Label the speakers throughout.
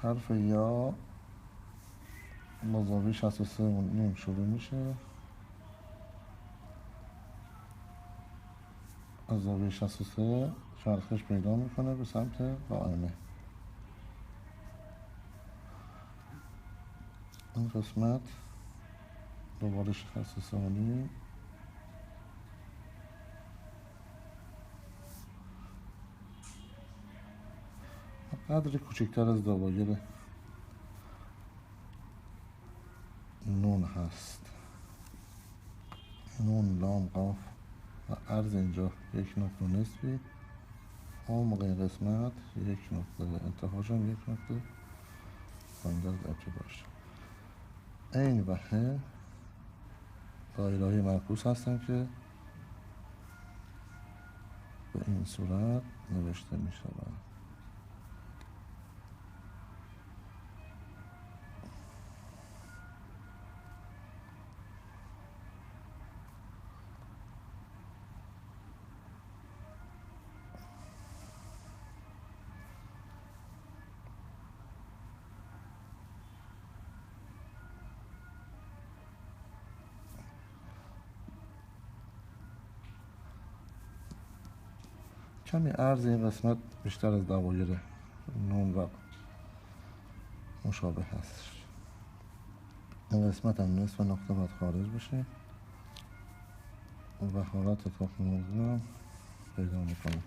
Speaker 1: حرف یا با زاویه 63 شروع میشه، از زاویه 63 چرخش پیدا میکنه به سمت قائمه. این قسمت دوباره 63 قدری کوچکتر از دوایر نون هست. نون، لام، قاف و عرض اینجا 1.5 عمق این قسمت 1 نقطه، انتهاش هم 1 نقطه پایین‌تر از ابتداش. عین و ه دایره‌های معکوس هستن که به این صورت نوشته می‌شوند. کمی عرض این قسمت بیشتر از دوایر نون و مشابه هست. این قسمت هم نصف نقطه باید خارج بشه و حالت تخم موضوع هم پیدا میکنه.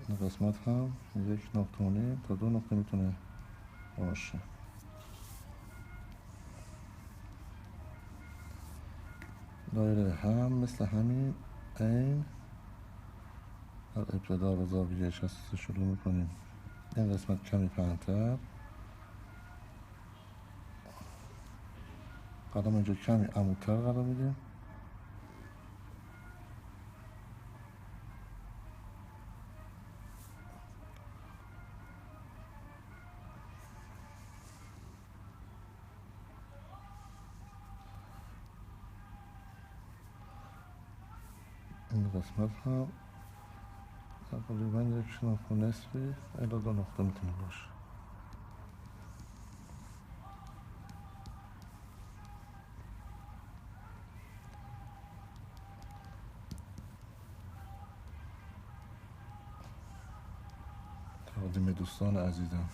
Speaker 1: این قسمت هم 1.5 نقطه تا 2 نقطه میتونه باشه. دایره هم مثل همین عین در ابتدا با زاویه 63 شروع میکنیم. این قسمت کمی پهن‌تر، قدم اینجا کمی عمودتر قرار میدیم. این قسمت هم تقریبا 1.5 الی 2 نقطه میتونه باشه. تقدیم دوستان عزیزم.